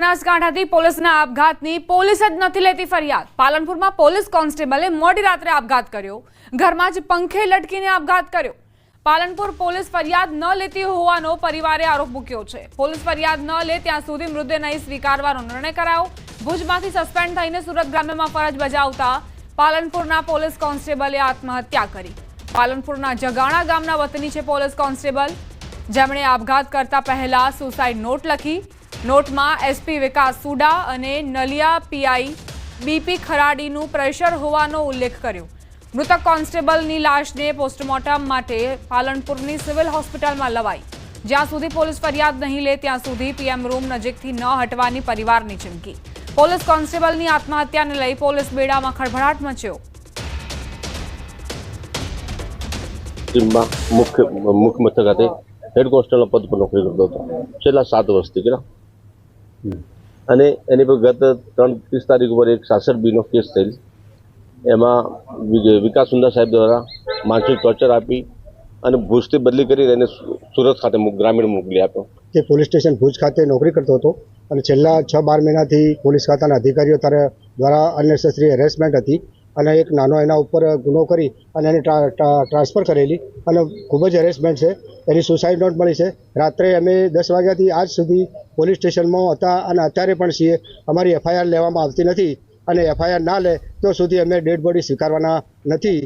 બનાસકાંઠાથી પોલીસના આપઘાતની પોલીસ જ નથી લેતી ફરિયાદ। પાલનપુરમાં પોલીસ કોન્સ્ટેબલે મોડી રાત્રે આપઘાત કર્યો। ઘરમાં જ પંખે લટકીને આપઘાત કર્યો। પાલનપુર પોલીસ ફરિયાદ ન લેતી હોવાનો પરિવારે આરોપ મૂક્યો છે। પોલીસ ફરિયાદ ન લે ત્યાં સુધી મૃતદેહ નહીં સ્વીકારવાનો નિર્ણય કરાયો। ભુજમાંથી સસ્પેન્ડ થઈને સુરત ગ્રામ્યમાં ફરજ બજાવતા પાલનપુરના પોલીસ કોન્સ્ટેબલે આત્મહત્યા કરી। પાલનપુરના જગાણા ગામના વતની છે પોલીસ કોન્સ્ટેબલ, જેમણે આપઘાત કરતા પહેલા સુસાઇડ નોટ લખી। નોટમાં એસપી વિકાસ સુડા અને નલિયા પીઆઈ બીપી ખરાડીનું પ્રેશર હોવાનો ઉલ્લેખ કર્યો। મૃતક કોન્સ્ટેબલની લાશને પોસ્ટમોર્ટમ માટે પાલનપુરની સિવિલ હોસ્પિટલમાં લવાઈ। જ્યાં સુધી પોલીસ ફરિયાદ નહીં લે ત્યાં સુધી પીએમ રૂમ નજીકથી ન હટવાની પરિવારની ચીમકી। પોલીસ કોન્સ્ટેબલની આત્મહત્યાને લઈ પોલીસ બેડામાં ખળભળાટ મચ્યો। મુખ્ય મથક ખાતે હેડ કોન્સ્ટેબલ પદ પર નોકરી કરતો હતો છેલ્લા 7 વર્ષથી અને એની પર ગત 30 તારીખ ઉપર એક 66B નો કેસ થયેલ। એમાં વિકાસ સુંદર સાહેબ દ્વારા માનસિક ટોર્ચર આપી અને ભુજથી બદલી કરી એને સુરત ખાતે ગ્રામીણ મોકલી આપ્યો। તે પોલીસ સ્ટેશન ભુજ ખાતે નોકરી કરતો હતો અને છેલ્લા 6-12 મહિનાથી પોલીસ ખાતાના અધિકારીઓ દ્વારા અનનેસેસરી હેરેસમેન્ટ હતી અને એક નાનો એના ઉપર ગુનો કરી અને એને ટ્રાન્સફર કરેલી અને ખૂબ જ હેરેસમેન્ટ છે। એની સુસાઇડ નોટ મળી છે। રાત્રે અમે 10 વાગ્યાથી આજ સુધી પોલીસ સ્ટેશનમાં હતા અને અત્યારે પણ છીએ। અમારી એફઆઈઆર લેવામાં આવતી નથી અને એફઆઈઆર ના લે તો સુધી અમે ડેડ બોડી સ્વીકારવાના નથી।